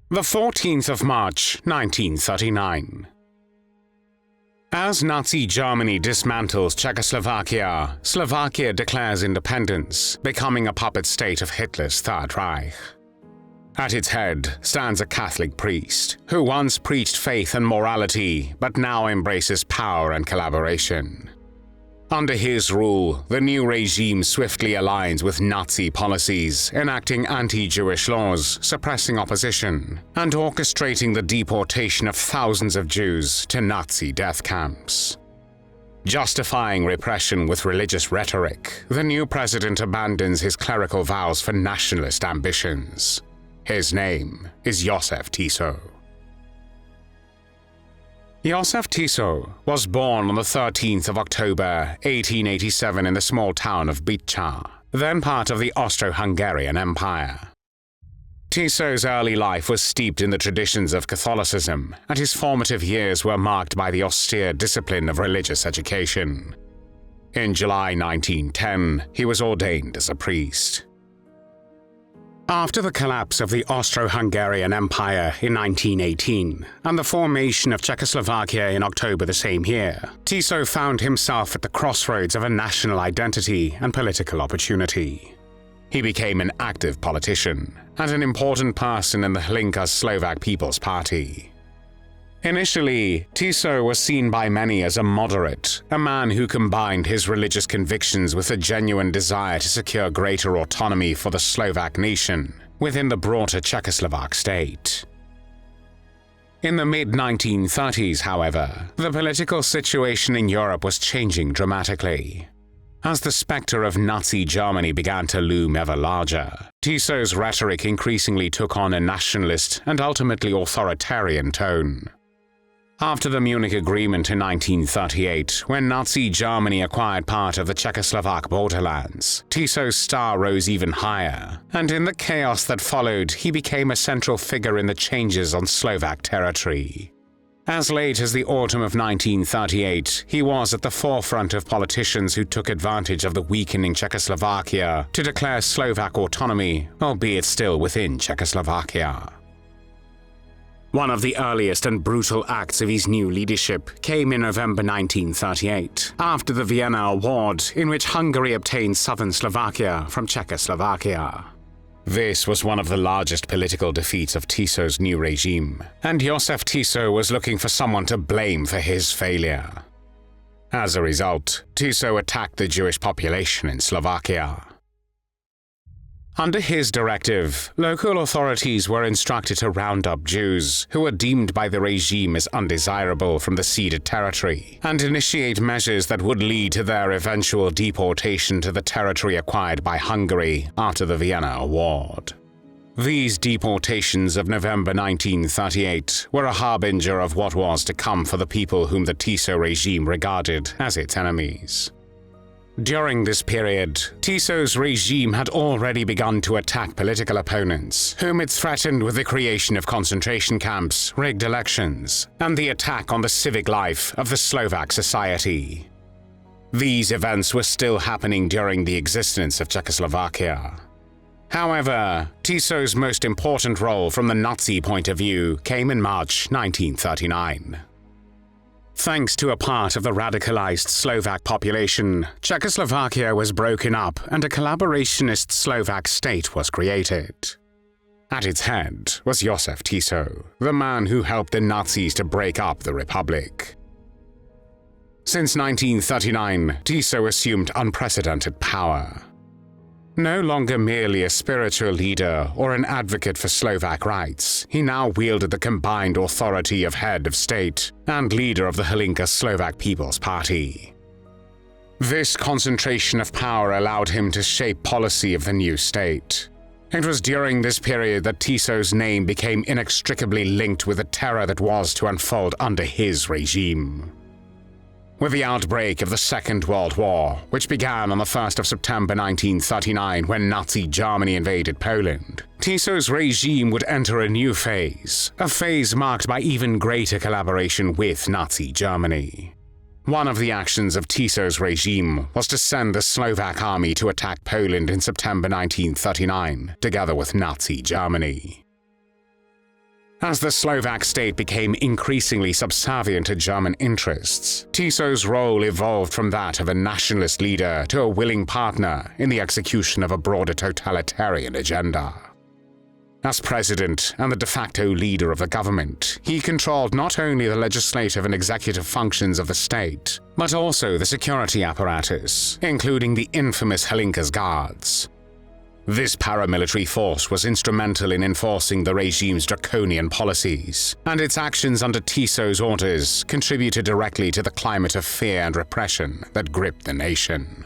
The 14th of March, 1939. As Nazi Germany dismantles Czechoslovakia, Slovakia declares independence, becoming a puppet state of Hitler's Third Reich. At its head stands a Catholic priest, who once preached faith and morality, but now embraces power and collaboration. Under his rule, the new regime swiftly aligns with Nazi policies, enacting anti-Jewish laws, suppressing opposition, and orchestrating the deportation of thousands of Jews to Nazi death camps. Justifying repression with religious rhetoric, the new president abandons his clerical vows for nationalist ambitions. His name is Jozef Tiso. Jozef Tiso was born on the 13th of October, 1887 in the small town of Bicsa, then part of the Austro-Hungarian Empire. Tiso's early life was steeped in the traditions of Catholicism, and his formative years were marked by the austere discipline of religious education. In July 1910, he was ordained as a priest. After the collapse of the Austro-Hungarian Empire in 1918 and the formation of Czechoslovakia in October the same year, Tiso found himself at the crossroads of a national identity and political opportunity. He became an active politician and an important person in the Hlinka Slovak People's Party. Initially, Tiso was seen by many as a moderate, a man who combined his religious convictions with a genuine desire to secure greater autonomy for the Slovak nation within the broader Czechoslovak State. In the mid-1930s, however, the political situation in Europe was changing dramatically. As the specter of Nazi Germany began to loom ever larger, Tiso's rhetoric increasingly took on a nationalist and ultimately authoritarian tone. After the Munich Agreement in 1938, when Nazi Germany acquired part of the Czechoslovak borderlands, Tiso's star rose even higher, and in the chaos that followed, he became a central figure in the changes on Slovak territory. As late as the autumn of 1938, he was at the forefront of politicians who took advantage of the weakening Czechoslovakia to declare Slovak autonomy, albeit still within Czechoslovakia. One of the earliest and brutal acts of his new leadership came in November 1938, after the Vienna Award, in which Hungary obtained southern Slovakia from Czechoslovakia. This was one of the largest political defeats of Tiso's new regime, and Jozef Tiso was looking for someone to blame for his failure. As a result, Tiso attacked the Jewish population in Slovakia. Under his directive, local authorities were instructed to round up Jews who were deemed by the regime as undesirable from the ceded territory and initiate measures that would lead to their eventual deportation to the territory acquired by Hungary after the Vienna Award. These deportations of November 1938 were a harbinger of what was to come for the people whom the Tiso regime regarded as its enemies. During this period, Tiso's regime had already begun to attack political opponents, whom it threatened with the creation of concentration camps, rigged elections, and the attack on the civic life of the Slovak society. These events were still happening during the existence of Czechoslovakia. However, Tiso's most important role from the Nazi point of view came in March 1939. Thanks to a part of the radicalized Slovak population, Czechoslovakia was broken up and a collaborationist Slovak state was created. At its head was Jozef Tiso, the man who helped the Nazis to break up the republic. Since 1939, Tiso assumed unprecedented power. No longer merely a spiritual leader or an advocate for Slovak rights, he now wielded the combined authority of head of state and leader of the Hlinka Slovak People's Party. This concentration of power allowed him to shape policy of the new state. It was during this period that Tiso's name became inextricably linked with the terror that was to unfold under his regime. With the outbreak of the Second World War, which began on the 1st of September 1939 when Nazi Germany invaded Poland, Tiso's regime would enter a new phase, a phase marked by even greater collaboration with Nazi Germany. One of the actions of Tiso's regime was to send the Slovak army to attack Poland in September 1939, together with Nazi Germany. As the Slovak State became increasingly subservient to German interests, Tiso's role evolved from that of a nationalist leader to a willing partner in the execution of a broader totalitarian agenda. As president and the de facto leader of the government, he controlled not only the legislative and executive functions of the state, but also the security apparatus, including the infamous Hlinka Guards. This paramilitary force was instrumental in enforcing the regime's draconian policies, and its actions under Tiso's orders contributed directly to the climate of fear and repression that gripped the nation.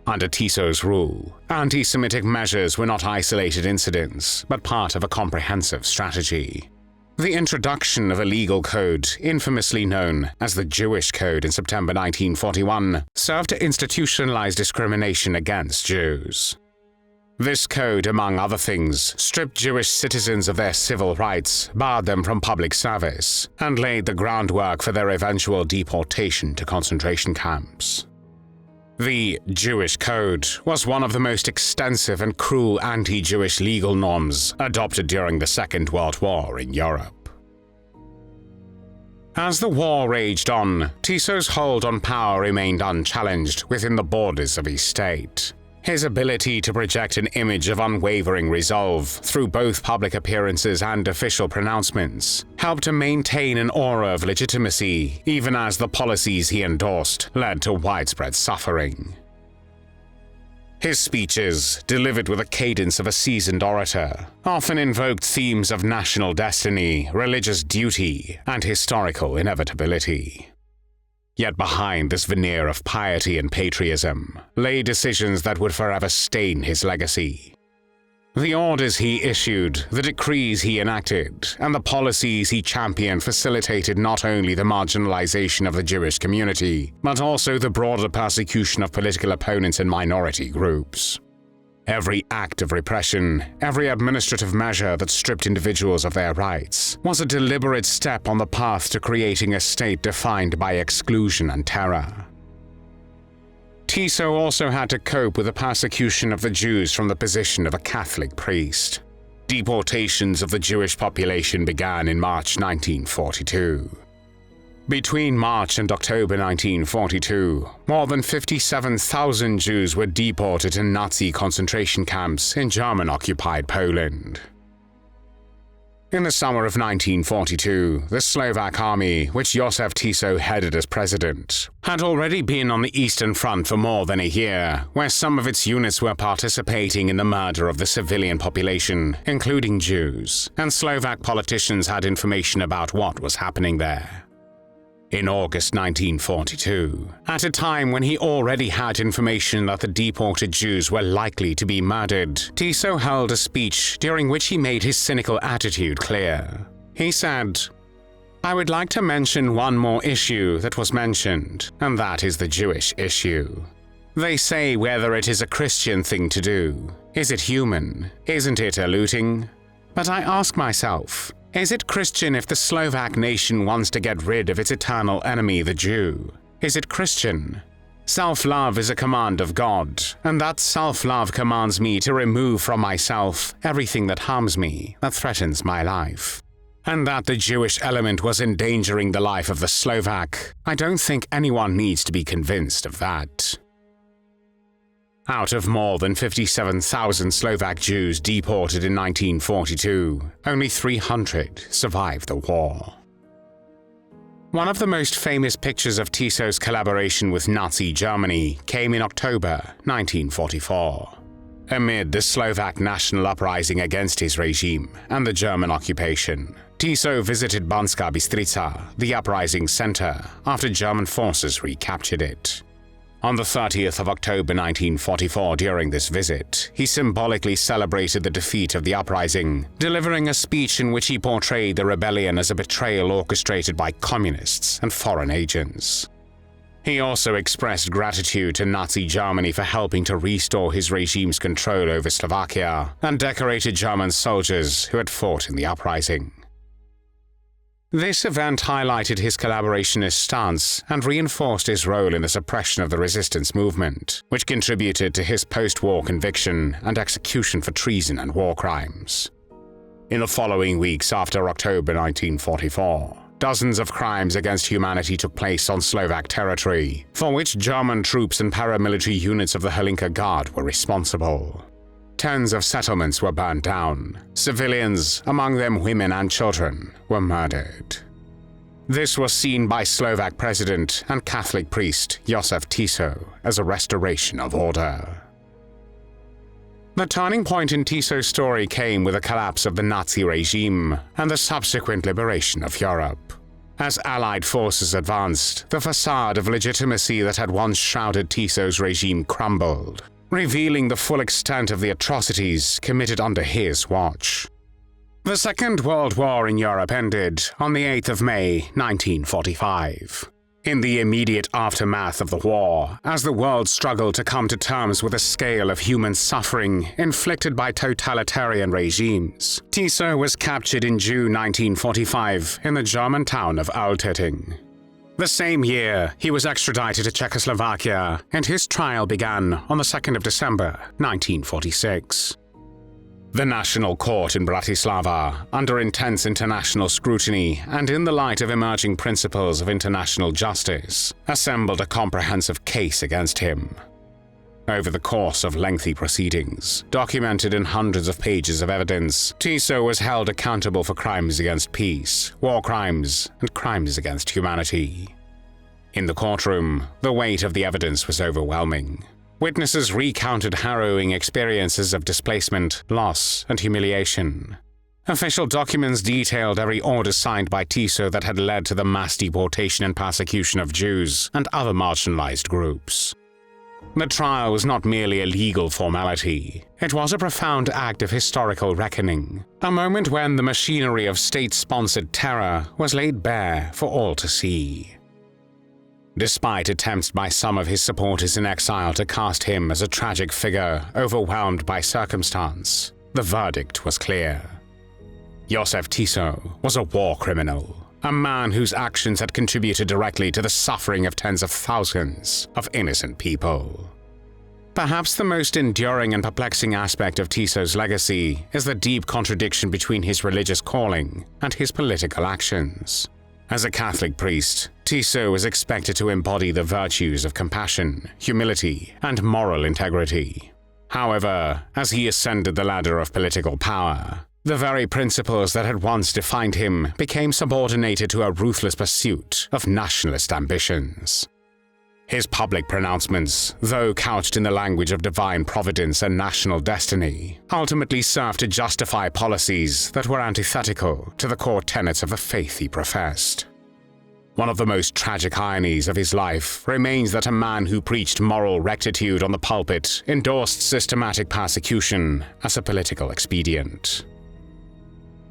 Under Tiso's rule, anti-Semitic measures were not isolated incidents, but part of a comprehensive strategy. The introduction of a legal code, infamously known as the Jewish Code in September 1941, served to institutionalize discrimination against Jews. This code, among other things, stripped Jewish citizens of their civil rights, barred them from public service, and laid the groundwork for their eventual deportation to concentration camps. The Jewish Code was one of the most extensive and cruel anti-Jewish legal norms adopted during the Second World War in Europe. As the war raged on, Tiso's hold on power remained unchallenged within the borders of his state. His ability to project an image of unwavering resolve through both public appearances and official pronouncements helped to maintain an aura of legitimacy, even as the policies he endorsed led to widespread suffering. His speeches, delivered with the cadence of a seasoned orator, often invoked themes of national destiny, religious duty, and historical inevitability. Yet behind this veneer of piety and patriotism lay decisions that would forever stain his legacy. The orders he issued, the decrees he enacted, and the policies he championed facilitated not only the marginalization of the Jewish community, but also the broader persecution of political opponents and minority groups. Every act of repression, every administrative measure that stripped individuals of their rights, was a deliberate step on the path to creating a state defined by exclusion and terror. Tiso also had to cope with the persecution of the Jews from the position of a Catholic priest. Deportations of the Jewish population began in March 1942. Between March and October 1942, more than 57,000 Jews were deported to Nazi concentration camps in German-occupied Poland. In the summer of 1942, the Slovak army, which Jozef Tiso headed as president, had already been on the Eastern Front for more than a year, where some of its units were participating in the murder of the civilian population, including Jews, and Slovak politicians had information about what was happening there. In August 1942, at a time when he already had information that the deported Jews were likely to be murdered, Tiso held a speech during which he made his cynical attitude clear. He said, "I would like to mention one more issue that was mentioned, and that is the Jewish issue. They say whether it is a Christian thing to do. Is it human? Isn't it eluding? But I ask myself, is it Christian if the Slovak nation wants to get rid of its eternal enemy, the Jew? Is it Christian? Self-love is a command of God, and that self-love commands me to remove from myself everything that harms me, that threatens my life. And that the Jewish element was endangering the life of the Slovak, I don't think anyone needs to be convinced of that." Out of more than 57,000 Slovak Jews deported in 1942, only 300 survived the war. One of the most famous pictures of Tiso's collaboration with Nazi Germany came in October 1944. Amid the Slovak National Uprising against his regime and the German occupation, Tiso visited Banská Bystrica, the uprising center, after German forces recaptured it. On the 30th of October 1944, during this visit, he symbolically celebrated the defeat of the uprising, delivering a speech in which he portrayed the rebellion as a betrayal orchestrated by communists and foreign agents. He also expressed gratitude to Nazi Germany for helping to restore his regime's control over Slovakia, and decorated German soldiers who had fought in the uprising. This event highlighted his collaborationist stance and reinforced his role in the suppression of the resistance movement, which contributed to his post-war conviction and execution for treason and war crimes. In the following weeks after October 1944, dozens of crimes against humanity took place on Slovak territory, for which German troops and paramilitary units of the Hlinka Guard were responsible. Tens of settlements were burned down. Civilians, among them women and children, were murdered. This was seen by Slovak President and Catholic priest Jozef Tiso as a restoration of order. The turning point in Tiso's story came with the collapse of the Nazi regime and the subsequent liberation of Europe. As Allied forces advanced, the facade of legitimacy that had once shrouded Tiso's regime crumbled, revealing the full extent of the atrocities committed under his watch. The Second World War in Europe ended on the 8th of May 1945. In the immediate aftermath of the war, as the world struggled to come to terms with the scale of human suffering inflicted by totalitarian regimes, Tiso was captured in June 1945 in the German town of Altötting. The same year, he was extradited to Czechoslovakia, and his trial began on the 2nd of December 1946. The National Court in Bratislava, under intense international scrutiny and in the light of emerging principles of international justice, assembled a comprehensive case against him. Over the course of lengthy proceedings, documented in hundreds of pages of evidence, Tiso was held accountable for crimes against peace, war crimes, and crimes against humanity. In the courtroom, the weight of the evidence was overwhelming. Witnesses recounted harrowing experiences of displacement, loss, and humiliation. Official documents detailed every order signed by Tiso that had led to the mass deportation and persecution of Jews and other marginalized groups. The trial was not merely a legal formality. It was a profound act of historical reckoning, a moment when the machinery of state-sponsored terror was laid bare for all to see. Despite attempts by some of his supporters in exile to cast him as a tragic figure overwhelmed by circumstance, the verdict was clear. Jozef Tiso was a war criminal, a man whose actions had contributed directly to the suffering of tens of thousands of innocent people. Perhaps the most enduring and perplexing aspect of Tiso's legacy is the deep contradiction between his religious calling and his political actions. As a Catholic priest, Tiso was expected to embody the virtues of compassion, humility, and moral integrity. However, as he ascended the ladder of political power, the very principles that had once defined him became subordinated to a ruthless pursuit of nationalist ambitions. His public pronouncements, though couched in the language of divine providence and national destiny, ultimately served to justify policies that were antithetical to the core tenets of the faith he professed. One of the most tragic ironies of his life remains that a man who preached moral rectitude on the pulpit endorsed systematic persecution as a political expedient.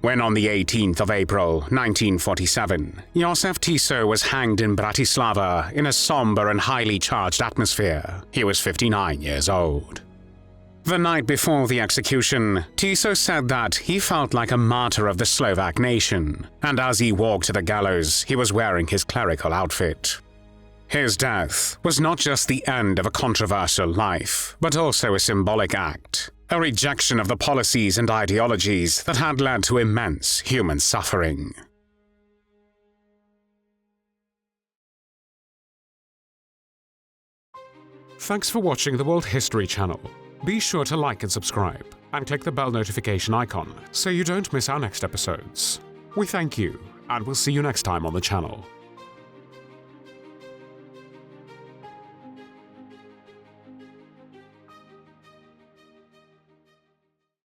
When on the 18th of April 1947, Jozef Tiso was hanged in Bratislava in a somber and highly charged atmosphere, he was 59 years old. The night before the execution, Tiso said that he felt like a martyr of the Slovak nation, and as he walked to the gallows, he was wearing his clerical outfit. His death was not just the end of a controversial life, but also a symbolic act, a rejection of the policies and ideologies that had led to immense human suffering. Thanks for watching the World History Channel. Be sure to like and subscribe, and click the bell notification icon so you don't miss our next episodes. We thank you, and we'll see you next time on the channel.